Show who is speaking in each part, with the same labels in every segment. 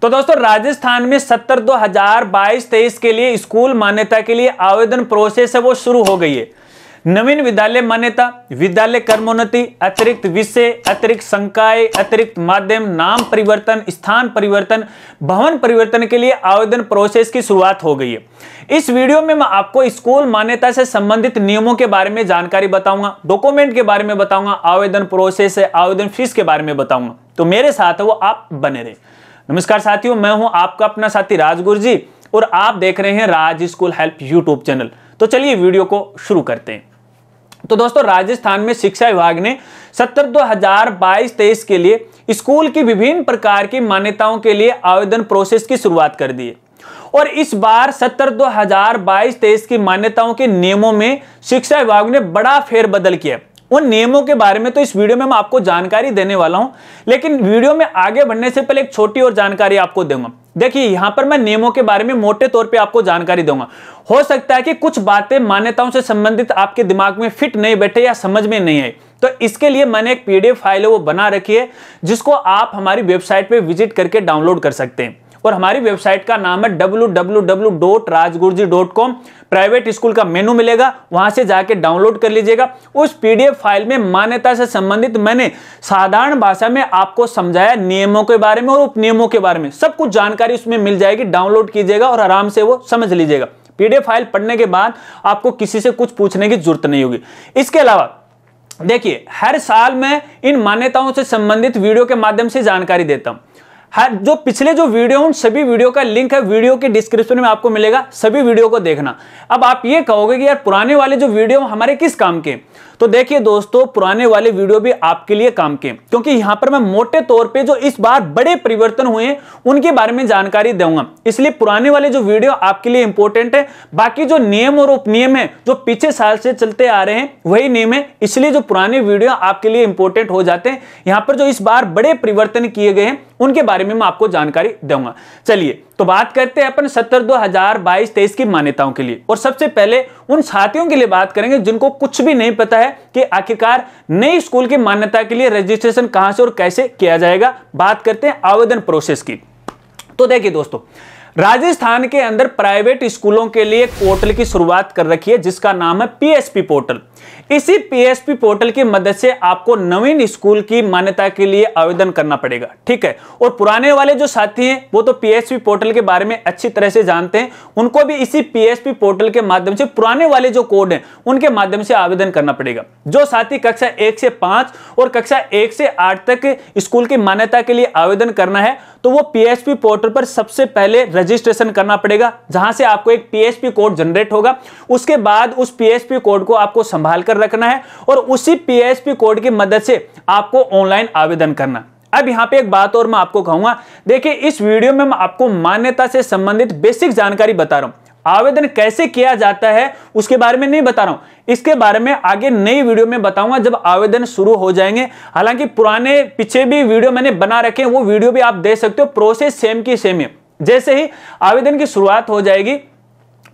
Speaker 1: तो दोस्तों राजस्थान में 70/2022-23 के लिए स्कूल मान्यता के लिए आवेदन प्रोसेस है वो शुरू हो गई है। नवीन विद्यालय मान्यता, विद्यालय क्रमोन्नति, अतिरिक्त विषय, अतिरिक्त संकाय, अतिरिक्त माध्यम, नाम परिवर्तन, स्थान परिवर्तन, भवन परिवर्तन के लिए आवेदन प्रोसेस की शुरुआत हो गई है। इस वीडियो में मैं आपको स्कूल मान्यता से संबंधित नियमों के बारे में जानकारी बताऊंगा, डॉक्यूमेंट के बारे में बताऊंगा, आवेदन प्रोसेस है, आवेदन फीस के बारे में बताऊंगा। तो मेरे साथ है वो आप बने रहे। नमस्कार साथियों, मैं हूं आपका अपना साथी राजगुरु जी और आप देख रहे हैं राज स्कूल हेल्प यूट्यूब चैनल। तो चलिए वीडियो को शुरू करते हैं। तो दोस्तों राजस्थान में शिक्षा विभाग ने 70/2022-23 के लिए स्कूल की विभिन्न प्रकार की मान्यताओं के लिए आवेदन प्रोसेस की शुरुआत कर दी है और इस बार 70/2022-23 की मान्यताओं के नियमों में शिक्षा विभाग ने बड़ा फेरबदल किया। उन नियमों के बारे में तो इस वीडियो में मैं आपको जानकारी देने वाला हूं, लेकिन वीडियो में आगे बढ़ने से पहले एक छोटी और जानकारी आपको दूंगा। देखिए यहां पर मैं नियमों के बारे में मोटे तौर पे आपको जानकारी दूंगा। हो सकता है कि कुछ बातें मान्यताओं से संबंधित आपके दिमाग में फिट नहीं बैठे या समझ में नहीं आए, तो इसके लिए मैंने एक पीडीएफ फाइल है वो बना रखी है जिसको आप हमारी वेबसाइट पे विजिट करके डाउनलोड कर सकते हैं। और हमारी वेबसाइट का नाम है www.rajguruji.com। प्राइवेट स्कूल का मेनू मिलेगा, वहां से जाके डाउनलोड कर लीजिएगा। उस पीडीएफ फाइल में मान्यता से संबंधित मैंने साधारण भाषा में आपको समझाया, नियमों के बारे में और उपनियमों के बारे में सब कुछ जानकारी उसमें मिल जाएगी। डाउनलोड कीजिएगा और आराम से वो समझ लीजिएगा। पीडीएफ फाइल पढ़ने के बाद आपको किसी से कुछ पूछने की जरूरत नहीं होगी। इसके अलावा देखिए, हर साल मैं इन मान्यताओं से संबंधित वीडियो के माध्यम से जानकारी देता हूं। जो पिछले जो वीडियो उन सभी वीडियो का लिंक है वीडियो के डिस्क्रिप्शन में आपको मिलेगा, सभी वीडियो को देखना। अब आप ये कहोगे कि यार पुराने वाले जो वीडियो हमारे किस काम के, तो देखिए दोस्तों पुराने वाले वीडियो भी आपके लिए काम के, क्योंकि यहां पर मैं मोटे तौर पे जो इस बार बड़े परिवर्तन हुए हैं उनके बारे में जानकारी दूंगा। इसलिए पुराने वाले जो वीडियो आपके लिए इंपॉर्टेंट है। बाकी जो नियम और उपनियम है जो पिछले साल से चलते आ रहे हैं वही नियम है, इसलिए जो पुराने वीडियो आपके लिए इंपॉर्टेंट हो जाते हैं। यहां पर जो इस बार बड़े परिवर्तन किए गए हैं उनके बारे में मैं आपको जानकारी दूंगा। चलिए तो बात करते हैं अपन 70/2022-23 की मान्यताओं के लिए। और सबसे पहले उन साथियों के लिए बात करेंगे जिनको कुछ भी नहीं पता है कि आखिरकार नई स्कूल की मान्यता के लिए रजिस्ट्रेशन कहां से और कैसे किया जाएगा। बात करते हैं आवेदन प्रोसेस की। तो देखिए दोस्तों, राजस्थान के अंदर प्राइवेट स्कूलों के लिए पोर्टल की शुरुआत कर रखी है जिसका नाम है पीएसपी पोर्टल। इसी पीएसपी पोर्टल की मदद से आपको नवीन स्कूल की मान्यता के लिए आवेदन करना पड़ेगा, ठीक है। और पुराने वाले जो साथी हैं वो तो पीएसपी पोर्टल के बारे में अच्छी तरह से जानते हैं, उनको भी इसी पीएसपी पोर्टल के माध्यम से पुराने वाले जो कोड हैं उनके माध्यम से आवेदन करना पड़ेगा। जो साथी कक्षा 1 से 5 और कक्षा 1 से 8 तक स्कूल की मान्यता के लिए आवेदन करना है तो वो पीएसपी पोर्टल पर सबसे पहले रजिस्ट्रेशन करना पड़ेगा, जहां से आपको एक पीएसपी कोड जनरेट होगा। उसके बाद उस पीएसपी कोड को आपको संभाल कर रखना है और उसी पीएसपी कोड की मदद से आपको ऑनलाइन आवेदन करना। अब यहां पे एक बात और मैं आपको कहूंगा, देखिए इस वीडियो में मैं आपको मान्यता से संबंधित बेसिक जानकारी बता रहा हूं। आवेदन कैसे किया जाता है उसके बारे में नहीं बता रहा हूं, इसके बारे में आगे नई वीडियो में बताऊंगा जब आवेदन शुरू हो जाएंगे। हालांकि पुराने पीछे भी वीडियो मैंने बना रखे हैं, वो वीडियो भी आप देख सकते हो। प्रोसेस सेम की सेम है। जैसे ही आवेदन की शुरुआत हो जाएगी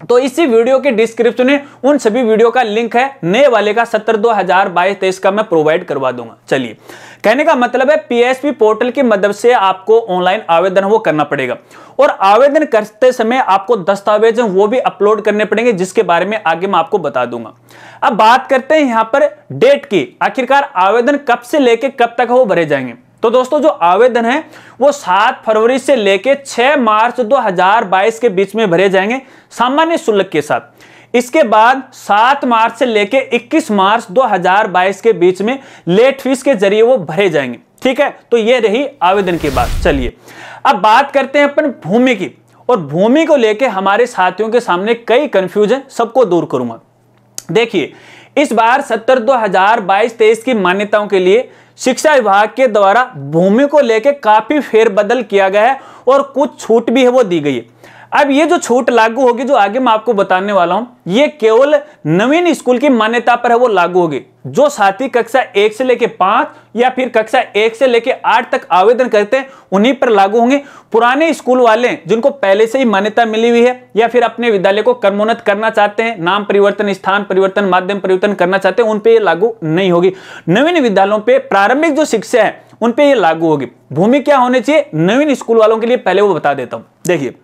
Speaker 1: तो इसी वीडियो के डिस्क्रिप्शन में उन सभी वीडियो का लिंक है, नए वाले का 70/2022-23 का मैं प्रोवाइड करवा दूंगा। चलिए, कहने का मतलब है पीएसपी पोर्टल की मदद से आपको ऑनलाइन आवेदन वो करना पड़ेगा और आवेदन करते समय आपको दस्तावेज वो भी अपलोड करने पड़ेंगे जिसके बारे में आगे मैं आपको बता दूंगा। अब बात करते हैं यहां पर डेट की, आखिरकार आवेदन कब से लेके कब तक वो भरे जाएंगे। तो दोस्तों जो आवेदन है वो 7 फरवरी से लेके 6 मार्च 2022 के बीच में भरे जाएंगे सामान्य शुल्क के साथ। इसके बाद 7 मार्च से लेके 21 मार्च 2022 के बीच में लेट फीस के जरिए वो भरे जाएंगे, ठीक है। तो ये रही आवेदन की बात। चलिए अब बात करते हैं अपन भूमि की। और भूमि को लेके हमारे साथियों के सामने कई कंफ्यूजन सबको दूर करूंगा। देखिए इस बार 70/2022-23 की मान्यताओं के लिए शिक्षा विभाग के द्वारा भूमि को लेकर काफी फेरबदल किया गया है और कुछ छूट भी है वो दी गई है। अब ये जो छूट लागू होगी जो आगे मैं आपको बताने वाला हूं, ये केवल नवीन स्कूल की मान्यता पर है वो लागू होगी। जो साथी कक्षा 1 से लेके 5 या फिर कक्षा 1 से लेके 8 तक आवेदन करते हैं उन्हीं पर लागू होंगे। पुराने स्कूल वाले जिनको पहले से ही मान्यता मिली हुई है या फिर अपने विद्यालय को क्रमोन्नत करना चाहते हैं, नाम परिवर्तन, स्थान परिवर्तन, माध्यम परिवर्तन करना चाहते हैं, उन पे लागू नहीं होगी। नवीन विद्यालयों पे प्रारंभिक जो शिक्षा है उन पे ये लागू होगी। भूमि क्या होनी चाहिए नवीन स्कूल वालों के लिए, पहले वो बता देता हूं। देखिए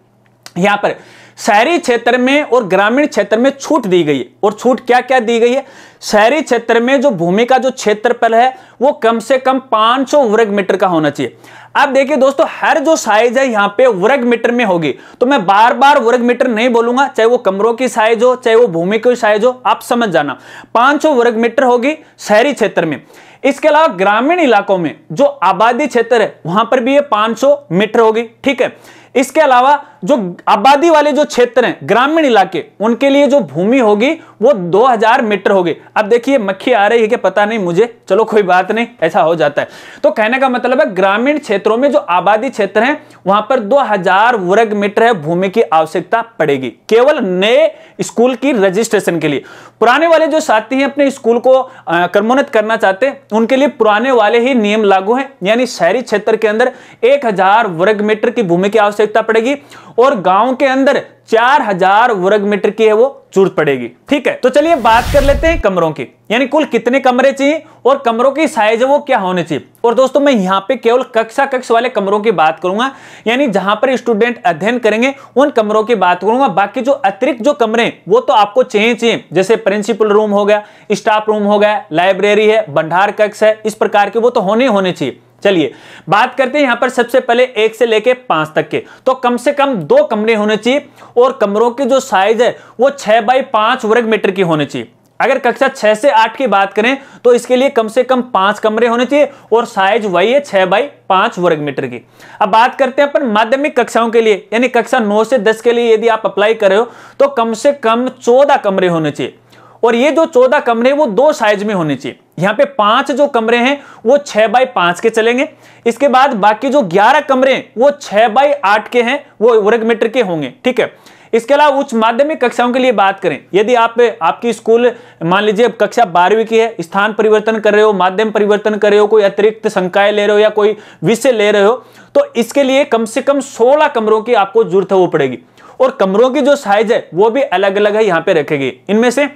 Speaker 1: यहां पर शहरी क्षेत्र में और ग्रामीण क्षेत्र में छूट दी गई है, और छूट क्या क्या दी गई है। शहरी क्षेत्र में जो भूमि का जो क्षेत्रफल है वो कम से कम 500 वर्ग मीटर का होना चाहिए। अब देखिए दोस्तों, हर जो साइज है यहां पे वर्ग मीटर में होगी, तो मैं बार बार वर्ग मीटर नहीं बोलूंगा, चाहे वो कमरों की साइज हो चाहे वो भूमि की साइज हो, आप समझ जाना 500 वर्ग मीटर होगी शहरी क्षेत्र में। इसके अलावा ग्रामीण इलाकों में जो आबादी क्षेत्र है वहां पर भी ये 500 मीटर होगी, ठीक है। इसके अलावा जो आबादी वाले जो क्षेत्र हैं ग्रामीण इलाके, उनके लिए जो भूमि होगी वो 2000 मीटर होगी। अब देखिए मक्खी आ रही है कि पता नहीं मुझे, चलो कोई बात नहीं, ऐसा हो जाता है। तो कहने का मतलब है ग्रामीण क्षेत्रों में जो आबादी क्षेत्र है वहां पर 2000 वर्ग मीटर है भूमि की आवश्यकता पड़ेगी, केवल नए स्कूल की रजिस्ट्रेशन के लिए। पुराने वाले जो साथी हैं अपने स्कूल को क्रमोन्नत करना चाहते हैं, उनके लिए पुराने वाले ही नियम लागू हैं, यानी शहरी क्षेत्र के अंदर 1000 वर्ग मीटर की भूमि की आवश्यकता पड़ेगी और गांव के अंदर 4000 वर्ग मीटर की है वो जरूरत पड़ेगी, ठीक है। तो चलिए बात कर लेते हैं कमरों की, यानी कुल कितने कमरे चाहिए और कमरों की साइज है वो क्या होने चाहिए। और दोस्तों मैं यहां पे केवल कक्ष वाले कमरों की बात करूंगा, यानी जहां पर स्टूडेंट अध्ययन करेंगे उन कमरों की बात करूंगा। बाकी जो अतिरिक्त जो कमरे वो तो आपको चाहिए, जैसे प्रिंसिपल रूम हो गया, स्टाफ रूम हो गया, लाइब्रेरी है, भंडार कक्ष है, इस प्रकार के वो तो होने चाहिए। चलिए बात करते हैं यहां पर सबसे पहले 1 से लेके 5 तक के, तो कम से कम 2 कमरे होने चाहिए और कमरों की जो साइज है वो 6 बाई 5 वर्ग मीटर की होनी चाहिए। अगर कक्षा 6 से 8 की बात करें तो इसके लिए कम से कम 5 कमरे होने चाहिए और साइज वही है 6 बाई 5 वर्ग मीटर की। अब बात करते हैं अपन माध्यमिक कक्षाओं के लिए, यानी कक्षा 9 से 10 के लिए यदि आप अप्लाई कर रहे हो तो कम से कम 14 कमरे होने चाहिए, और ये जो 14 कमरे वो 2 साइज में होने चाहिए। यहां पे 5 जो कमरे हैं वो 6 बाई 5 के चलेंगे। इसके बाद बाकी जो 11 कमरे वो 6 बाई 8 के हैं, वो वर्ग मीटर के होंगे, ठीक है। इसके अलावा उच्च माध्यमिक कक्षाओं के लिए बात करें, यदि आपकी स्कूल मान लीजिए कक्षा 12वीं की है, स्थान परिवर्तन कर रहे हो, माध्यम परिवर्तन कर रहे हो, कोई अतिरिक्त संकाय ले रहे हो या कोई विषय ले रहे हो, तो इसके लिए कम से कम 16 कमरों की आपको जरूरत है वो पड़ेगी। और कमरों की जो साइज है वो भी अलग अलग है, यहां पे रखेगी। इनमें से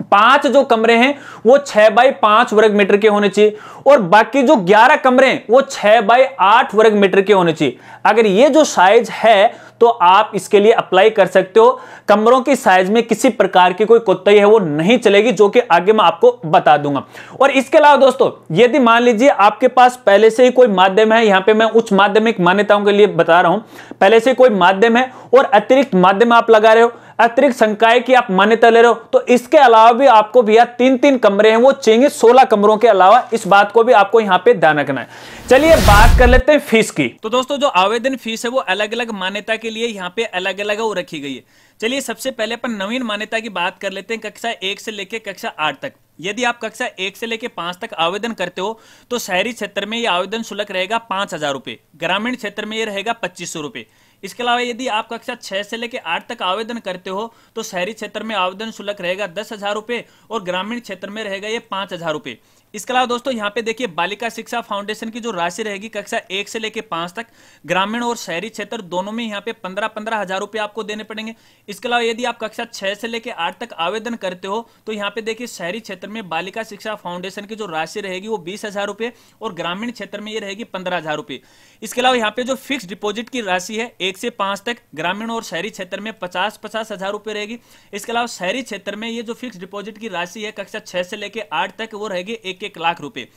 Speaker 1: 5 जो कमरे हैं वो 6 बाई 5 वर्ग मीटर के होने चाहिए और बाकी जो 11 कमरे हैं वो 6 बाई 8 वर्ग मीटर के होने चाहिए। अगर ये जो साइज है तो आप इसके लिए अप्लाई कर सकते हो। कमरों की साइज में किसी प्रकार की कोई कोताही है वो नहीं चलेगी, जो कि आगे मैं आपको बता दूंगा। और इसके अलावा दोस्तों यदि मान लीजिए आपके पास पहले से ही कोई माध्यम है, यहां पे मैं उच्च माध्यमिक मान्यताओं के लिए बता रहा हूं, पहले से कोई माध्यम है और अतिरिक्त माध्यम आप लगा रहे हो, अतिरिक्त संकाय की आप मान्यता ले रहे हो, तो इसके अलावा भी आपको भैया 3-3 कमरे हैं वो चाहिए 16 कमरों के अलावा। इस बात को भी आपको यहां पे ध्यान रखना है। चलिए बात कर लेते हैं फीस की। तो दोस्तों जो आवेदन फीस है वो अलग अलग मान्यता के लिए यहाँ पे अलग अलग वो रखी गई है। चलिए सबसे पहले अपन नवीन मान्यता की बात कर लेते हैं, कक्षा 1 से लेके कक्षा 8 तक। यदि आप कक्षा 1 से लेके 5 तक आवेदन करते हो तो शहरी क्षेत्र में यह आवेदन शुल्क रहेगा 5000 रुपए, ग्रामीण क्षेत्र में यह रहेगा 2500 रुपए। इसके अलावा यदि आप कक्षा 6 से लेकर 8 तक आवेदन करते हो तो शहरी क्षेत्र में आवेदन शुल्क रहेगा 10,000 रुपए और ग्रामीण क्षेत्र में रहेगा ये 5,000 रुपए। इसके अलावा दोस्तों यहाँ पे देखिए बालिका शिक्षा फाउंडेशन की जो राशि रहेगी कक्षा 1 से लेकर 5 तक ग्रामीण और शहरी क्षेत्र दोनों में यहाँ पे 15-15 हजार रुपए आपको देने पड़ेंगे। इसके अलावा यदि आप कक्षा 6 से लेकर 8 तक आवेदन करते हो तो यहाँ पे देखिए शहरी क्षेत्र में बालिका शिक्षा फाउंडेशन की जो राशि रहेगी वो 20,000 रुपए और ग्रामीण क्षेत्र में ये रहेगी 15,000 रुपए। इसके अलावा यहाँ पे जो फिक्स डिपॉजिट की राशि है 1 से 5 तक ग्रामीण और शहरी क्षेत्र में 50-50 हजार रुपए रहेगी। इसके अलावा शहरी क्षेत्र में ये जो फिक्स डिपॉजिट की राशि है कक्षा 6 से लेकर 8 तक वो रहेगी 1-1 लाख रुपए।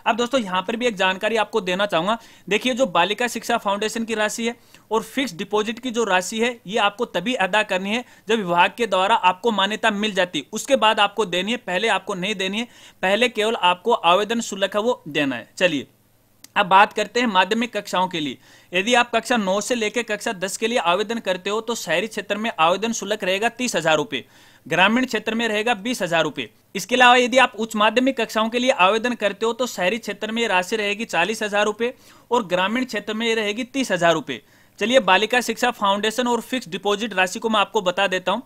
Speaker 1: अब दोस्तों यहां पर भी एक जानकारी आपको देना चाहूंगा, देखिए जो बालिका शिक्षा फाउंडेशन की राशि है और फिक्स डिपॉजिट की जो राशि है ये आपको तभी अदा करनी है जब विभाग के द्वारा आपको मान्यता मिल जाती है, उसके बाद आपको देनी है, पहले आपको नहीं देनी है। पहले केवल आपको आवेदन शुल्क है वो देना है। चलिए अब बात करते हैं माध्यमिक कक्षाओं के लिए। यदि आप कक्षा 9 से लेकर कक्षा 10 के लिए आवेदन करते हो तो शहरी क्षेत्र में आवेदन शुल्क रहेगा 30,000 रुपए, ग्रामीण क्षेत्र में रहेगा 20,000 रुपए। इसके अलावा यदि आप उच्च माध्यमिक कक्षाओं के लिए आवेदन करते हो तो शहरी क्षेत्र में राशि रहेगी 40,000 रुपए और ग्रामीण क्षेत्र में रहेगी 30,000 रुपए। चलिए बालिका शिक्षा फाउंडेशन और फिक्स डिपॉजिट राशि को मैं आपको बता देता हूं।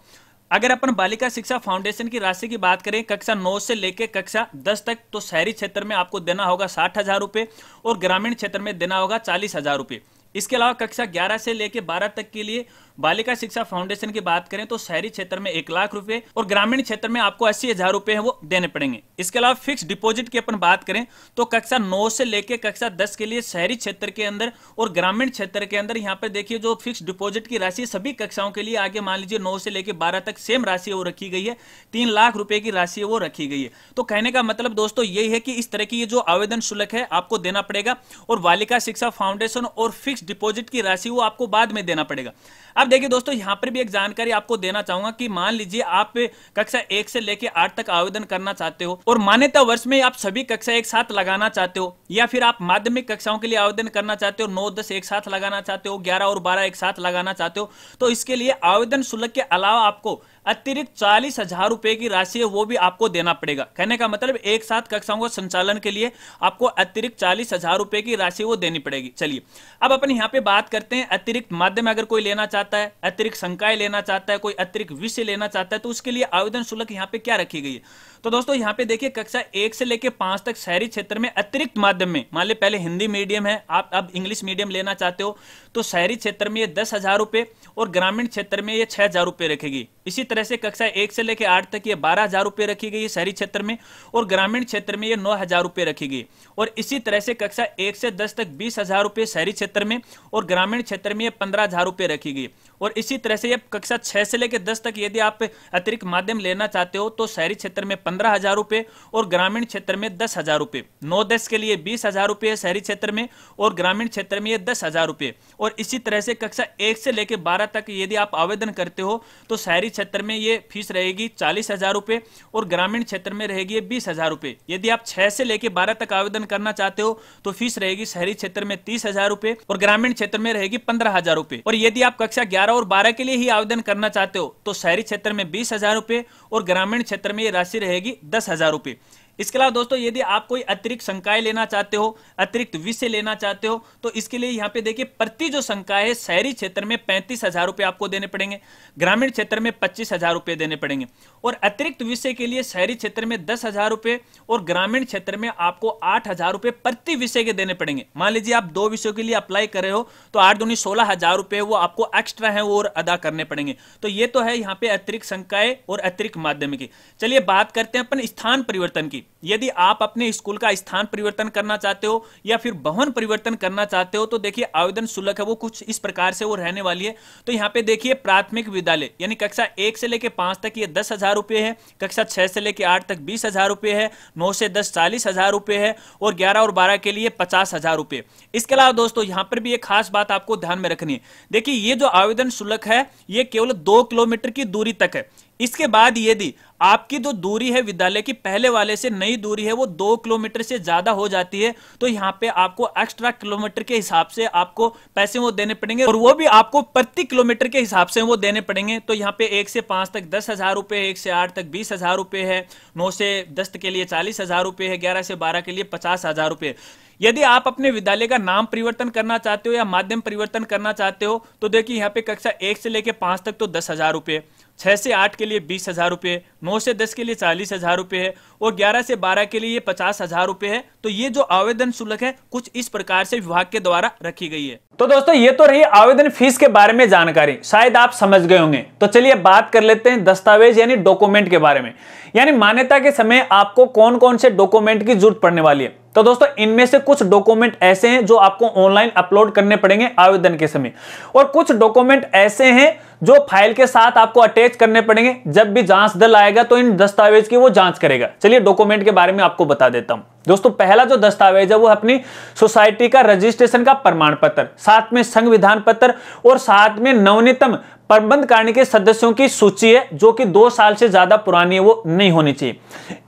Speaker 1: अगर अपन बालिका शिक्षा फाउंडेशन की राशि की बात करें कक्षा 9 से लेकर कक्षा 10 तक तो शहरी क्षेत्र में आपको देना होगा 60,000 रुपए और ग्रामीण क्षेत्र में देना होगा 40,000 रुपए। इसके अलावा कक्षा 11 से लेकर 12 तक के लिए बालिका शिक्षा फाउंडेशन की बात करें तो शहरी क्षेत्र में 1 लाख रुपए और ग्रामीण क्षेत्र में आपको 80,000 रुपए है वो देने पड़ेंगे। इसके अलावा फिक्स डिपॉजिट की अपन बात करें तो कक्षा 9 से लेकर कक्षा 10 के लिए शहरी क्षेत्र के अंदर और ग्रामीण क्षेत्र के अंदर यहाँ पर देखिए जो फिक्स डिपॉजिट की राशि सभी कक्षाओं के लिए आगे मान लीजिए 9 से लेकर 12 तक सेम राशि वो रखी गई है, 3 लाख रुपए की राशि वो रखी गई है। तो कहने का मतलब दोस्तों यही है कि इस तरह की ये जो आवेदन शुल्क है आपको देना पड़ेगा और बालिका शिक्षा फाउंडेशन और फिक्स डिपॉजिट की राशि वो आपको बाद में देना पड़ेगा। अब देखिए दोस्तों यहां पर भी एक जानकारी आपको देना चाहूंगा कि मान लीजिए आप कक्षा 1 से लेकर 8 तक आवेदन करना चाहते हो और मान्यता वर्ष में आप सभी कक्षा एक साथ लगाना चाहते हो, या फिर आप माध्यमिक कक्षाओं के लिए आवेदन करना चाहते हो, 9, 10 एक साथ लगाना चाहते हो, 11 और 12 एक साथ लगाना चाहते हो, तो इसके लिए आवेदन शुल्क के अलावा आपको अतिरिक्त 40,000 रुपए की राशि है वो भी आपको देना पड़ेगा। कहने का मतलब एक साथ कक्षाओं को संचालन के लिए आपको अतिरिक्त 40,000 रुपए की राशि वो देनी पड़ेगी। चलिए अब अपन यहाँ पे बात करते हैं अतिरिक्त माध्यम अगर कोई लेना चाहता है, अतिरिक्त संकाय लेना चाहता है, कोई अतिरिक्त विषय लेना चाहता है, तो उसके लिए आवेदन शुल्क यहाँ पे क्या रखी गई है। तो दोस्तों यहाँ पे देखिए कक्षा 1 से लेकर 5 तक शहरी क्षेत्र में अतिरिक्त माध्यम में मान ली पहले हिंदी मीडियम है, आप अब इंग्लिश मीडियम लेना चाहते हो तो शहरी क्षेत्र में ये 10,000 रुपए और ग्रामीण क्षेत्र में ये 6,000 रुपए रखेगी। इसी तरह से कक्षा 1 से लेकर 8 तक ये 12,000 रुपए रखी गई है शहरी क्षेत्र में और ग्रामीण क्षेत्र में ये 9,000 रुपए रखी गई। और इसी तरह से कक्षा 1 से 10 तक 20,000 रुपए शहरी क्षेत्र में और ग्रामीण क्षेत्र में ये 15,000 रुपए रखी गई। और इसी तरह से ये कक्षा 6 से लेकर 10 तक यदि आप अतिरिक्त माध्यम लेना चाहते हो तो शहरी क्षेत्र में 15,000 रुपए और ग्रामीण क्षेत्र में 10,000 रुपए। 9-10 के लिए 20,000 रुपए शहरी क्षेत्र में और ग्रामीण क्षेत्र में ये 10,000 रुपए। और इसी तरह से कक्षा 1 से लेकर 12 तक यदि आप आवेदन करते हो तो शहरी क्षेत्र में ये फीस रहेगी 40,000 रुपए और ग्रामीण क्षेत्र में रहेगी 20,000 रुपए। यदि आप 6 से लेकर 12 तक आवेदन करना चाहते हो तो फीस रहेगी शहरी क्षेत्र में 30,000 रुपए और ग्रामीण क्षेत्र में रहेगी 15,000 रुपए। और यदि आप कक्षा 11 और 12 के लिए ही आवेदन करना चाहते हो तो शहरी क्षेत्र में 20,000 रुपए और ग्रामीण क्षेत्र में ये राशि रहेगी 10,000 रुपए। इसके अलावा दोस्तों यदि आप कोई अतिरिक्त संकाय लेना चाहते हो, अतिरिक्त विषय लेना चाहते हो तो इसके लिए यहाँ पे देखिए प्रति जो संकाय है शहरी क्षेत्र में 35,000 रुपए आपको देने पड़ेंगे, ग्रामीण क्षेत्र में 25,000 रुपए देने पड़ेंगे। और अतिरिक्त विषय के लिए शहरी क्षेत्र में 10,000 रुपए और ग्रामीण क्षेत्र में आपको 8,000 रुपए प्रति विषय के देने पड़ेंगे। मान लीजिए आप 2 विषयों के लिए अप्लाई कर रहे हो तो 8 दूनी 16,000 रुपए वो आपको एक्स्ट्रा है वो और अदा करने पड़ेंगे। तो ये तो है यहाँ पे अतिरिक्त संकाय और अतिरिक्त माध्यमिक की। चलिए बात करते हैं अपन स्थान परिवर्तन की। यदि आप अपने स्कूल का स्थान परिवर्तन करना चाहते हो या फिर भवन परिवर्तन करना चाहते हो तो देखिए आवेदन शुल्क है वो कुछ इस प्रकार से वो रहने वाली है। तो यहाँ पे देखिए प्राथमिक विद्यालय यानी कक्षा 1 से लेकर 5 तक ये 10,000 रुपए है, कक्षा 6 से लेकर 8 तक 20,000 रुपए है, 9 से 10 40,000 रुपए है और 11 और 12 के लिए 50,000 रुपए। इसके अलावा दोस्तों यहाँ पर भी एक खास बात आपको ध्यान में रखनी है। देखिए ये जो आवेदन शुल्क है ये केवल 2 किलोमीटर की दूरी तक है। इसके बाद यदि आपकी जो दूरी है विद्यालय की पहले वाले से नई दूरी है वो 2 किलोमीटर से ज्यादा हो जाती है तो यहाँ पे आपको एक्स्ट्रा किलोमीटर के हिसाब से आपको पैसे वो देने पड़ेंगे और वो भी आपको प्रति किलोमीटर के हिसाब से वो देने पड़ेंगे। तो यहाँ पे 1 से 5 तक 10,000 रुपए, 1 से 8 तक 20,000 रुपए है, 9 से 10 के लिए 40,000 रुपए है, 11 से 12 के लिए 50,000 रुपए। यदि आप अपने विद्यालय का नाम परिवर्तन करना चाहते हो या माध्यम परिवर्तन करना चाहते हो तो देखिए यहाँ पे कक्षा 1 से लेकर 5 तक तो 10,000 रुपए, 6 से 8 के लिए 20,000 रुपए, 9 से 10 के लिए 40,000 रुपए है और 11 से 12 के लिए 50,000 रुपए है। तो ये जो आवेदन शुल्क है कुछ इस प्रकार से विभाग के द्वारा रखी गई है। तो दोस्तों ये तो रही आवेदन फीस के बारे में जानकारी, शायद आप समझ गए होंगे। तो चलिए बात कर लेते हैं दस्तावेज यानी डॉक्यूमेंट के बारे में, यानी मान्यता के समय आपको कौन कौन से डॉक्यूमेंट की जरूरत पड़ने वाली है। तो दोस्तों इनमें से कुछ डॉक्यूमेंट ऐसे हैं जो आपको ऑनलाइन अपलोड करने पड़ेंगे आवेदन के समय और कुछ डॉक्यूमेंट ऐसे हैं जो फाइल के साथ आपको अटैच करने पड़ेंगे। जब भी जांच दल आएगा तो इन दस्तावेज की वो जांच करेगा। चलिए डॉक्यूमेंट के बारे में आपको बता देता हूं। दोस्तों पहला जो दस्तावेज है वो अपनी सोसाइटी का रजिस्ट्रेशन का प्रमाण पत्र, साथ में संविधान पत्र और साथ में नवीनतम प्रबंध कार्य के सदस्यों की सूची है जो कि 2 साल से ज्यादा पुरानी है वो नहीं होनी चाहिए।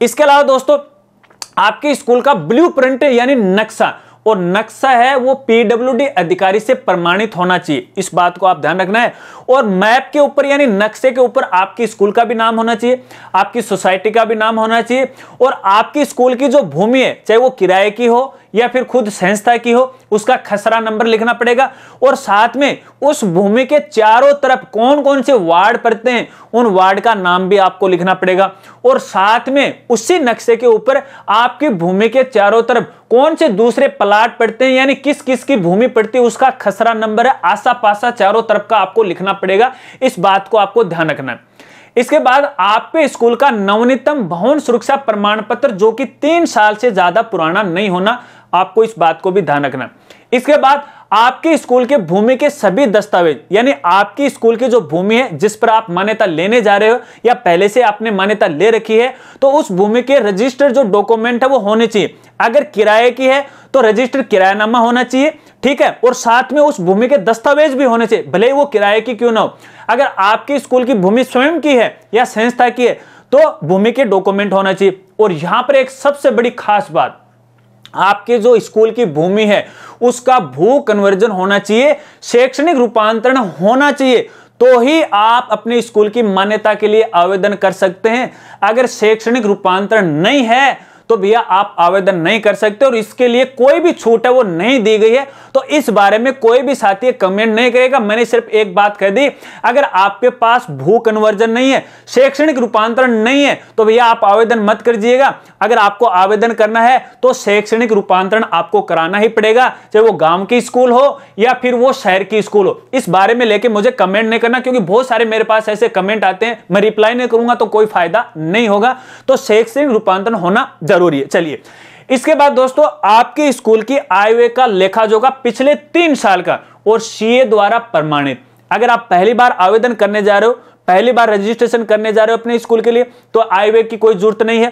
Speaker 1: इसके अलावा दोस्तों आपके स्कूल का ब्लूप्रिंट यानी नक्शा, और नक्शा है वो पीडब्ल्यूडी अधिकारी से प्रमाणित होना चाहिए, इस बात को आप ध्यान रखना है। और मैप के ऊपर यानी नक्शे के ऊपर आपकी स्कूल का भी नाम होना चाहिए, आपकी सोसाइटी का भी नाम होना चाहिए और आपकी स्कूल की जो भूमि है चाहे वो किराए की हो या फिर खुद संस्था की हो, उसका खसरा नंबर लिखना पड़ेगा। और साथ में उस भूमि के चारों तरफ कौन कौन से वार्ड पड़ते हैं उन वार्ड का नाम भी आपको लिखना पड़ेगा। और साथ में उसी नक्शे के ऊपर आपकी भूमि के चारों तरफ कौन से दूसरे प्लाट पड़ते हैं, यानी किस किस की भूमि पड़ती है, उसका खसरा नंबर है, आसा पासा चारों तरफ का आपको लिखना पड़ेगा। इस बात को आपको ध्यान रखना है। इसके बाद आपके स्कूल का नवीनतम भवन सुरक्षा प्रमाण पत्र जो कि 3 साल से ज्यादा पुराना नहीं होना, आपको इस बात को भी ध्यान रखना। इसके बाद आपके स्कूल के भूमि के सभी दस्तावेज, यानी आपकी स्कूल की जो भूमि है जिस पर आप मान्यता लेने जा रहे हो या पहले से आपने मान्यता ले रखी है, तो उस भूमि के रजिस्टर जो डॉक्यूमेंट है वो होने चाहिए। अगर किराए की है तो रजिस्टर किरायानामा होना चाहिए, ठीक है। और साथ में उस भूमि के दस्तावेज भी होने चाहिए, भले ही वो किराए की क्यों ना हो। अगर आपकी स्कूल की भूमि स्वयं की है या संस्था की है तो भूमि के डॉक्यूमेंट होना चाहिए। और यहां पर एक सबसे बड़ी खास बात, आपके जो स्कूल की भूमि है उसका भू कन्वर्जन होना चाहिए, शैक्षणिक रूपांतरण होना चाहिए, तो ही आप अपने स्कूल की मान्यता के लिए आवेदन कर सकते हैं। अगर शैक्षणिक रूपांतरण नहीं है तो भैया आप आवेदन नहीं कर सकते, और इसके लिए कोई भी छूट है वो नहीं दी गई है। तो इस बारे में कोई भी साथी कमेंट नहीं करेगा, मैंने सिर्फ एक बात कह दी, अगर आपके पास भू कन्वर्जन नहीं है, शैक्षणिक रूपांतरण नहीं है, तो भैया आप आवेदन मत करिएगा। अगर आपको आवेदन करना है तो शैक्षणिक रूपांतरण आपको कराना ही पड़ेगा, चाहे वो गांव की स्कूल हो या फिर वो शहर की स्कूल हो। इस बारे में लेके मुझे कमेंट नहीं करना, क्योंकि बहुत सारे मेरे पास ऐसे कमेंट आते हैं, मैं रिप्लाई नहीं करूंगा तो कोई फायदा नहीं होगा। तो शैक्षणिक रूपांतरण होना जरूरी है। चलिए, इसके बाद दोस्तों आपके स्कूल की आय व्यय का लेखा जोखा पिछले 3 साल का और सीए द्वारा प्रमाणित। अगर आप पहली बार आवेदन करने जा रहे हो, पहली बार रजिस्ट्रेशन करने जा रहे हो अपने स्कूल के लिए, तो आय व्यय की कोई जरूरत नहीं है।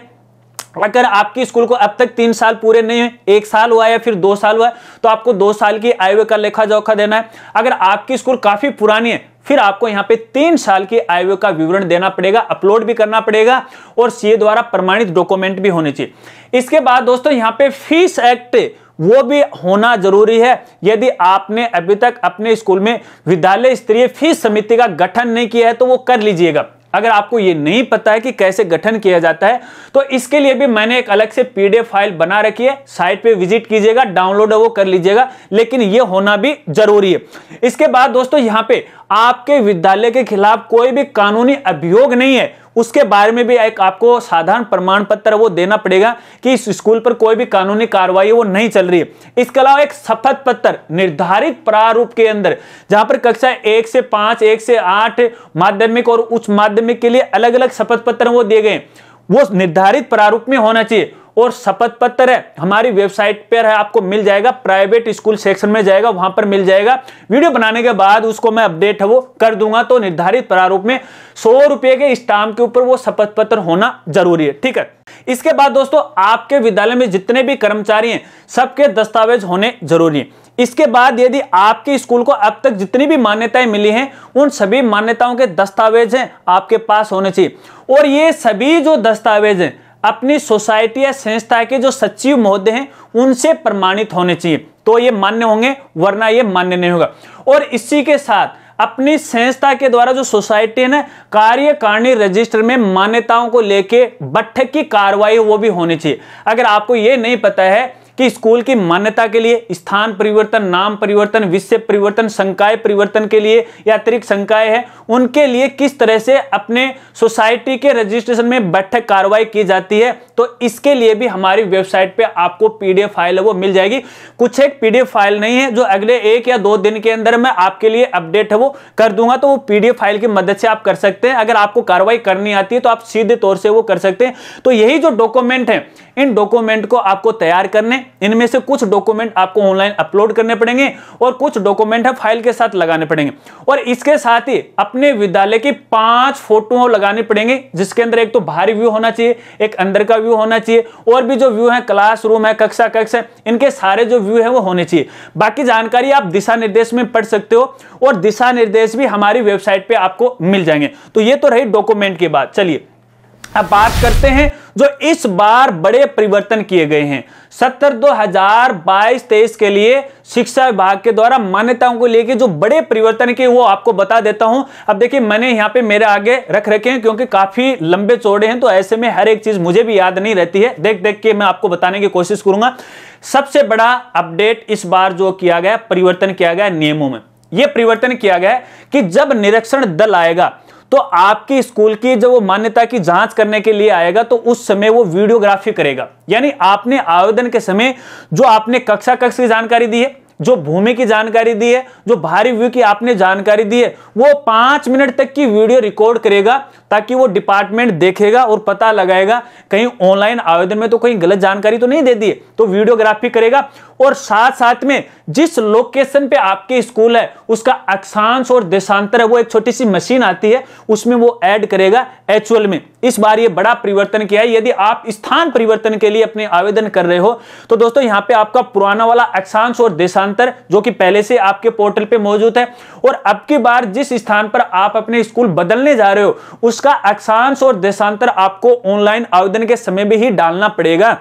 Speaker 1: अगर आपकी स्कूल को अब तक 3 साल पूरे नहीं है, 1 साल हुआ है या फिर 2 साल हुआ है, तो आपको 2 साल की आय व्यय का लेखा जोखा देना है। अगर आपकी स्कूल काफी पुरानी है, फिर आपको यहां पे 3 साल की आय व्यय का विवरण देना पड़ेगा, अपलोड भी करना पड़ेगा, और सीए द्वारा प्रमाणित डॉक्यूमेंट भी होने चाहिए। इसके बाद दोस्तों यहां पे फीस एक्ट वो भी होना जरूरी है। यदि आपने अभी तक अपने स्कूल में विद्यालय स्तरीय फीस समिति का गठन नहीं किया है तो वो कर लीजिएगा। अगर आपको ये नहीं पता है कि कैसे गठन किया जाता है तो इसके लिए भी मैंने एक अलग से पीडीएफ फाइल बना रखी है, साइट पे विजिट कीजिएगा, डाउनलोड वो कर लीजिएगा, लेकिन ये होना भी जरूरी है। इसके बाद दोस्तों यहाँ पे आपके विद्यालय के खिलाफ कोई भी कानूनी अभियोग नहीं है, उसके बारे में भी एक आपको साधारण प्रमाण पत्र वो देना पड़ेगा कि इस स्कूल पर कोई भी कानूनी कार्रवाई वो नहीं चल रही है। इसके अलावा एक शपथ पत्र निर्धारित प्रारूप के अंदर, जहां पर कक्षा 1 से 5, 1 से 8 माध्यमिक और उच्च माध्यमिक के लिए अलग अलग शपथ पत्र वो दिए गए, वो निर्धारित प्रारूप में होना चाहिए। और शपथ पत्र है हमारी वेबसाइट पर है, आपको मिल जाएगा, प्राइवेट स्कूल सेक्शन में जाएगा, वहां पर मिल जाएगा। वीडियो बनाने के बाद उसको मैं अपडेट है वो कर दूंगा। तो निर्धारित प्रारूप में 100 रुपए के स्टाम्प के ऊपर वो शपथ पत्र होना जरूरी है, ठीक है। इसके बाद दोस्तों आपके विद्यालय में जितने भी कर्मचारी हैं सबके दस्तावेज होने जरूरी है। इसके बाद यदि आपके स्कूल को अब तक जितनी भी मान्यताएं मिली हैं उन सभी मान्यताओं के दस्तावेज हैं आपके पास होने चाहिए। और ये सभी जो दस्तावेज हैं अपनी सोसाइटी या संस्था के जो सचिव महोदय हैं उनसे प्रमाणित होने चाहिए, तो ये मान्य होंगे, वरना ये मान्य नहीं होगा। और इसी के साथ अपनी संस्था के द्वारा जो सोसाइटी है ना, कार्यकारिणी रजिस्टर में मान्यताओं को लेके बैठक की कार्रवाई वो भी होनी चाहिए। अगर आपको ये नहीं पता है कि स्कूल की मान्यता के लिए स्थान परिवर्तन, नाम परिवर्तन, विषय परिवर्तन, संकाय परिवर्तन के लिए या अतिरिक्त संकाय है उनके लिए किस तरह से अपने सोसाइटी के रजिस्ट्रेशन में बैठक कार्रवाई की जाती है, तो इसके लिए भी हमारी वेबसाइट पे आपको पीडीएफ फाइल है वो मिल जाएगी। कुछ एक पीडीएफ फाइल नहीं है जो अगले 1 या 2 दिन के अंदर मैं आपके लिए अपडेट है वो कर दूंगा, तो वो पीडीएफ फाइल की मदद से आप कर सकते हैं। अगर आपको कार्रवाई करनी आती है तो आप सीधे तौर से वो कर सकते हैं। तो यही जो डॉक्यूमेंट है, इन डॉक्यूमेंट को आपको तैयार करने, इनमें से कुछ डॉक्यूमेंट आपको ऑनलाइन अपलोड करने पड़ेंगे और कुछ डॉक्यूमेंट है फाइल के साथ लगाने पड़ेंगे। और इसके साथ ही अपने विद्यालय की 5 फोटो लगानी पड़ेंगे, जिसके अंदर एक तो बाहरी व्यू होना चाहिए, एक अंदर का व्यू होना चाहिए, और भी जो व्यू है क्लासरूम है, कक्षा कक्ष है, इनके सारे जो व्यू है वो होने चाहिए। बाकी जानकारी आप दिशा निर्देश में पढ़ सकते हो और दिशा निर्देश भी हमारी वेबसाइट पे आपको मिल जाएंगे। तो ये तो रही डॉक्यूमेंट की बात। चलिए अब बात करते हैं जो इस बार बड़े परिवर्तन किए गए हैं। 2022-23 के लिए शिक्षा विभाग के द्वारा मान्यताओं को लेकर जो बड़े परिवर्तन किए वो आपको बता देता हूं। अब देखिए मैंने यहां पे मेरे आगे रख रखे हैं क्योंकि काफी लंबे चौड़े हैं, तो ऐसे में हर एक चीज मुझे भी याद नहीं रहती है, देख देख के मैं आपको बताने की कोशिश करूंगा। सबसे बड़ा अपडेट इस बार जो किया गया, परिवर्तन किया गया नियमों में। यह परिवर्तन किया गया कि जब निरीक्षण दल आएगा तो आपकी स्कूल की जब वो मान्यता की जांच करने के लिए आएगा तो उस समय वो वीडियोग्राफी करेगा। यानी आपने आवेदन के समय जो आपने कक्षा की जानकारी दी है, जो भूमि की जानकारी दी है, जो बाहरी व्यू की आपने जानकारी दी है, वो 5 मिनट तक की वीडियो रिकॉर्ड करेगा ताकि वो डिपार्टमेंट देखेगा और पता लगाएगा कहीं ऑनलाइन आवेदन में तो कहीं गलत जानकारी तो नहीं दे दी है, तो वीडियोग्राफी करेगा। और साथ साथ में जिस लोकेशन पे आपके स्कूल है उसका अक्षांश और देशांतर है, वो एक छोटी सी मशीन आती है उसमें वो ऐड करेगा एक्चुअल में। इस बार ये बड़ा परिवर्तन किया है। यदि आप स्थान परिवर्तन के लिए अपने आवेदन कर रहे हो तो दोस्तों यहाँ पे आपका पुराना वाला अक्षांश और देशांतर जो कि पहले से आपके पोर्टल पे मौजूद है, और अब की बार जिस स्थान पर आप अपने स्कूल बदलने जा रहे हो उसका अक्षांश और देशांतर आपको ऑनलाइन आवेदन के समय भी ही डालना पड़ेगा।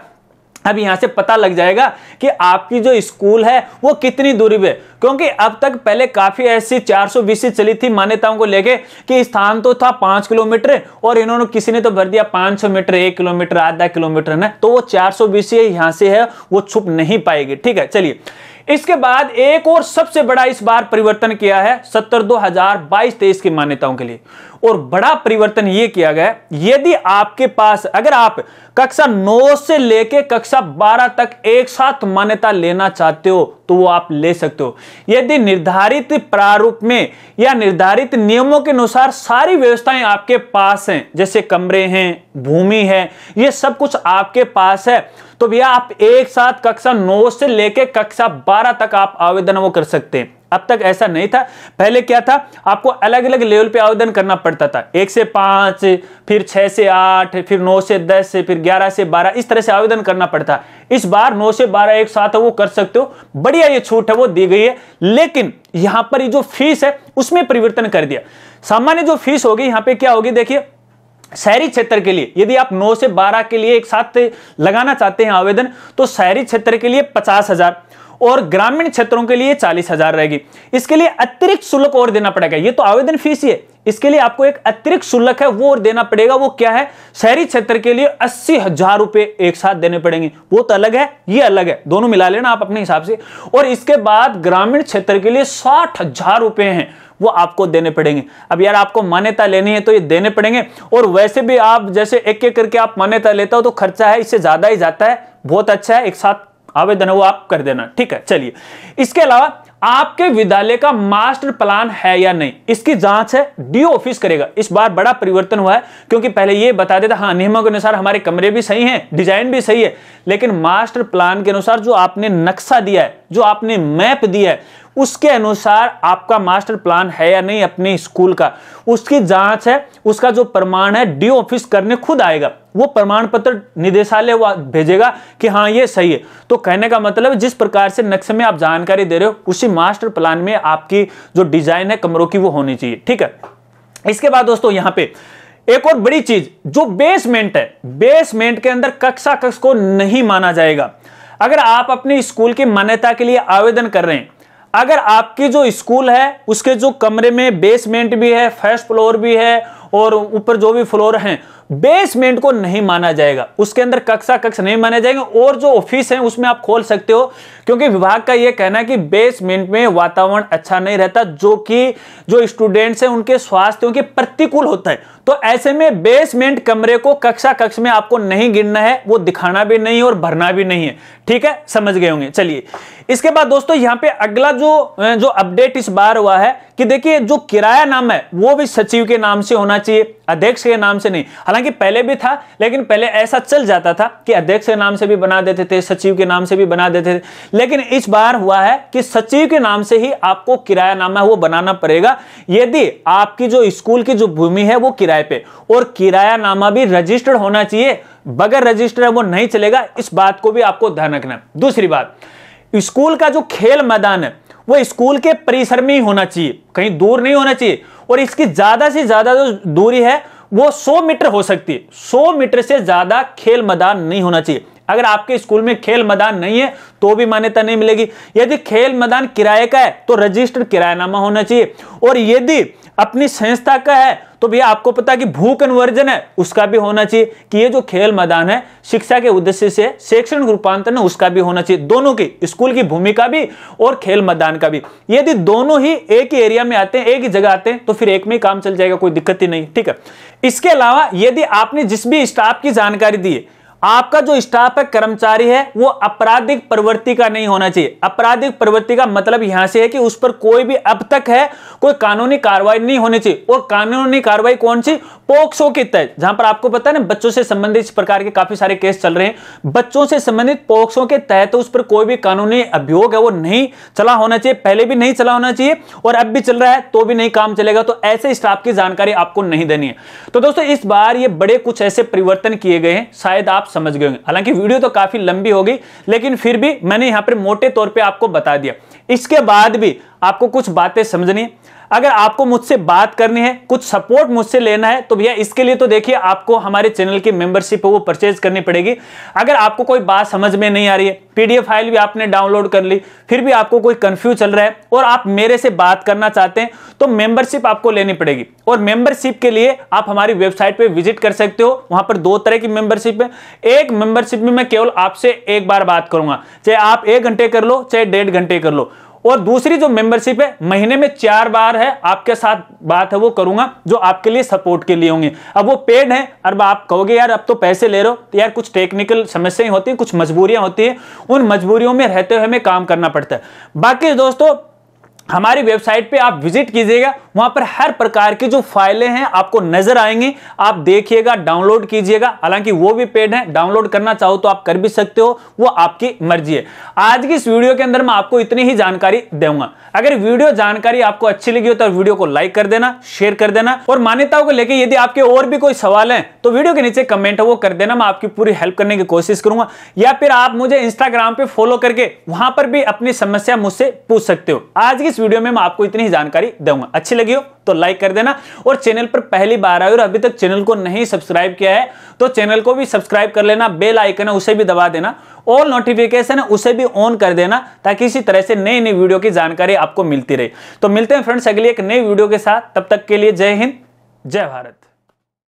Speaker 1: अब यहां से पता लग जाएगा कि आपकी जो स्कूल है वो कितनी दूरी पे, क्योंकि अब तक पहले काफी ऐसी 420 चली थी मान्यताओं को लेके कि स्थान तो था 5 किलोमीटर और इन्होंने किसी ने तो भर दिया 500 मीटर, 1 किलोमीटर, आधा किलोमीटर ना, तो वो 420 यहां से है वो छुप नहीं पाएगी। ठीक है, चलिए इसके बाद एक और सबसे बड़ा इस बार परिवर्तन किया है 2022-23 की मान्यताओं के लिए, और बड़ा परिवर्तन यह किया गया यदि आपके पास अगर आप कक्षा 9 से लेके कक्षा 12 तक एक साथ मान्यता लेना चाहते हो तो वो आप ले सकते हो। यदि निर्धारित प्रारूप में या निर्धारित नियमों के अनुसार सारी व्यवस्थाएं आपके पास हैं, जैसे कमरे हैं, भूमि है, ये सब कुछ आपके पास है, तो भैया आप एक साथ कक्षा 9 से लेके कक्षा 12 तक आप आवेदन वो कर सकते हैं। अब तक ऐसा नहीं था, पहले क्या था आपको अलग अलग लेवल पे आवेदन करना पड़ता था, 1 से 5, फिर 6 से 8, फिर 9 से 10, फिर 11 से 12, इस तरह से आवेदन करना पड़ता। इस बार 9 से 12 एक साथ वो कर सकते हो, बढ़िया ये छूट है वो दी गई है। लेकिन यहां पर ये जो फीस है उसमें परिवर्तन कर दिया। सामान्य जो फीस होगी यहां पे क्या होगी, देखिए शहरी क्षेत्र के लिए यदि आप 9 से 12 के लिए एक साथ लगाना चाहते हैं आवेदन तो शहरी क्षेत्र के लिए 50,000 और ग्रामीण क्षेत्रों के लिए 40,000 रहेगी। इसके लिए अतिरिक्त शुल्क और देना पड़ेगा। ये तो आवेदन फीस ही है, इसके लिए आपको एक अतिरिक्त शुल्क है वो और देना पड़ेगा। वो क्या है, शहरी क्षेत्र के लिए 80,000 रुपए एक साथ देने पड़ेंगे, वो तो अलग है, ये अलग है, दोनों मिला लेना आप अपने हिसाब से। और इसके बाद ग्रामीण क्षेत्र के लिए 60,000 रुपए हैं वो आपको देने पड़ेंगे। अब यार आपको मान्यता लेनी है तो ये देने पड़ेंगे, और वैसे भी आप जैसे एक एक करके आप मान्यता लेता हो तो खर्चा है इससे ज्यादा ही जाता है। बहुत अच्छा है, एक साथ आवेदन है वो आप कर देना। ठीक है, चलिए इसके अलावा आपके विद्यालय का मास्टर प्लान है या नहीं, इसकी जांच है डीओ ऑफिस करेगा। इस बार बड़ा परिवर्तन हुआ है क्योंकि पहले ये बता देता हाँ नियमों के अनुसार हमारे कमरे भी सही हैं, डिजाइन भी सही है, लेकिन मास्टर प्लान के अनुसार जो आपने नक्शा दिया है, जो आपने मैप दिया है, उसके अनुसार आपका मास्टर प्लान है या नहीं अपने स्कूल का, उसकी जांच है, उसका जो प्रमाण है डीओ ऑफिस करने खुद आएगा। वो प्रमाण पत्र निदेशालय वो भेजेगा कि हाँ ये सही है। तो कहने का मतलब जिस प्रकार से नक्शे में आप जानकारी दे रहे हो उसी मास्टर प्लान में आपकी जो डिजाइन है कमरों की वो होनी चाहिए। ठीक है, इसके बाद दोस्तों यहां पे एक और बड़ी चीज जो बेसमेंट है, बेसमेंट के अंदर कक्षा कक्ष को नहीं माना जाएगा। अगर आप अपने स्कूल की मान्यता के लिए आवेदन कर रहे हैं, अगर आपकी जो स्कूल है उसके जो कमरे में बेसमेंट भी है, फर्स्ट फ्लोर भी है और ऊपर जो भी फ्लोर हैं, बेसमेंट को नहीं माना जाएगा, उसके अंदर कक्षा कक्ष नहीं माने जाएंगे। और जो ऑफिस है उसमें आप खोल सकते हो, क्योंकि विभाग का यह कहना है कि बेसमेंट में वातावरण अच्छा नहीं रहता, जो कि जो स्टूडेंट्स हैं उनके स्वास्थ्य के प्रतिकूल होता है। तो ऐसे में बेसमेंट कमरे को कक्षा कक्ष में आपको नहीं गिनना है, वो दिखाना भी नहीं और भरना भी नहीं है। ठीक है, समझ गए होंगे। चलिए इसके बाद दोस्तों यहां पे अगला जो अपडेट इस बार हुआ है कि देखिए जो किराया नाम है वो भी सचिव के नाम से होना चाहिए, अध्यक्ष के नाम से नहीं। हालांकि पहले भी था, लेकिन पहले ऐसा चल जाता था कि अध्यक्ष के नाम से भी बना देते थे, सचिव के नाम से भी बना देते थे, लेकिन इस बार हुआ है कि सचिव के नाम से ही आपको किराया नामा वो बनाना पड़ेगा यदि आपकी जो स्कूल की जो भूमि है वो किराए पे, और किराया नामा भी रजिस्टर्ड होना चाहिए, बगैर रजिस्टर्ड वो नहीं चलेगा। इस बात को भी आपको ध्यान रखना है। दूसरी बात, स्कूल का जो खेल मैदान है वो स्कूल के परिसर में ही होना चाहिए, कहीं दूर नहीं होना चाहिए, और इसकी ज्यादा से ज्यादा जो दूरी है वो 100 मीटर हो सकती है, 100 मीटर से ज्यादा खेल मैदान नहीं होना चाहिए। अगर आपके स्कूल में खेल मैदान नहीं है तो भी मान्यता नहीं मिलेगी। यदि खेल मैदान किराए का है तो रजिस्टर्ड किरायानामा होना चाहिए, और यदि अपनी संस्था का है तो भैया आपको पता कि भू कन्वर्जन है उसका भी होना चाहिए कि ये जो खेल मैदान है शिक्षा के उद्देश्य से शैक्षणिक रूपांतरण है उसका भी होना चाहिए। दोनों की, स्कूल की भूमि का भी और खेल मैदान का भी। यदि दोनों ही एक ही एरिया में आते हैं, एक ही जगह आते हैं, तो फिर एक में ही काम चल जाएगा, कोई दिक्कत ही नहीं। ठीक है। इसके अलावा यदि आपने जिस भी स्टाफ की जानकारी दी है, आपका जो स्टाफ है, कर्मचारी है, वो आपराधिक प्रवृत्ति का नहीं होना चाहिए। आपराधिक प्रवृत्ति का मतलब यहां से है कि उस पर कोई भी अब तक है कोई कानूनी कार्रवाई नहीं होनी चाहिए। और कानूनी कार्रवाई कौन सी? पोक्सो के तहत, जहां पर आपको पता है ना बच्चों से संबंधित इस प्रकार के काफी सारे केस चल रहे हैं। बच्चों से संबंधित पोक्सो के तहत उस पर कोई भी कानूनी अभियोग है वो नहीं चला होना चाहिए, पहले भी नहीं चला होना चाहिए और अब भी चल रहा है तो भी नहीं काम चलेगा। तो ऐसे स्टाफ की जानकारी आपको नहीं देनी है। तो दोस्तों इस बार ये बड़े कुछ ऐसे परिवर्तन किए गए हैं, शायद आप समझ गए होंगे। हालांकि वीडियो तो काफी लंबी हो गई, लेकिन फिर भी मैंने यहां पर मोटे तौर पे आपको बता दिया। इसके बाद भी आपको कुछ बातें समझनी है। अगर आपको मुझसे बात करनी है, कुछ सपोर्ट मुझसे लेना है, तो भैया इसके लिए तो देखिए आपको हमारे चैनल की मेंबरशिप है वो परचेज करनी पड़ेगी। अगर आपको कोई बात समझ में नहीं आ रही है, पीडीएफ फाइल भी आपने डाउनलोड कर ली, फिर भी आपको कोई कंफ्यूज चल रहा है और आप मेरे से बात करना चाहते हैं, तो मेंबरशिप आपको लेनी पड़ेगी। और मेंबरशिप के लिए आप हमारी वेबसाइट पे विजिट कर सकते हो। वहां पर 2 तरह की मेंबरशिप है। एक मेंबरशिप में मैं केवल आपसे एक बार बात करूंगा, चाहे आप 1 घंटे कर लो चाहे 1.5 घंटे कर लो। और दूसरी जो मेंबरशिप है, महीने में 4 बार है आपके साथ बात है वो करूंगा, जो आपके लिए सपोर्ट के लिए होंगे। अब वो पेड है, अब आप कहोगे यार अब तो पैसे ले रहे हो, तो यार कुछ टेक्निकल समस्याएं होती है, कुछ मजबूरियां होती है, उन मजबूरियों में रहते हुए हमें काम करना पड़ता है। बाकी दोस्तों हमारी वेबसाइट पे आप विजिट कीजिएगा, वहां पर हर प्रकार की जो फाइलें हैं आपको नजर आएंगी, आप देखिएगा, डाउनलोड कीजिएगा। हालांकि वो भी पेड है, डाउनलोड करना चाहो तो आप कर भी सकते हो, वो आपकी मर्जी है। आज की इस वीडियो के अंदर मैं आपको इतनी ही जानकारी दूंगा। अगर वीडियो जानकारी आपको अच्छी लगी हो तो वीडियो को लाइक कर देना, शेयर कर देना, और मान्यताओं को लेकर यदि आपके और भी कोई सवाल है तो वीडियो के नीचे कमेंट है वो कर देना, मैं आपकी पूरी हेल्प करने की कोशिश करूंगा। या फिर आप मुझे इंस्टाग्राम पे फॉलो करके वहां पर भी अपनी समस्या मुझसे पूछ सकते हो। आज की इस वीडियो में मैं आपको इतनी ही जानकारी दूंगा। अच्छी लगी हो तो लाइक कर देना, और चैनल पर पहली बार आए और अभी तक चैनल को नहीं सब्सक्राइब किया है तो चैनल को भी सब्सक्राइब कर लेना। बेल आइकन है उसे भी दबा देना, ऑल नोटिफिकेशन है उसे भी ऑन कर देना, ताकि इसी तरह से नई नई वीडियो की जानकारी आपको मिलती रहे। तो मिलते हैं फ्रेंड्स अगली एक नई वीडियो के साथ, तब तक के लिए जय हिंद, जय भारत।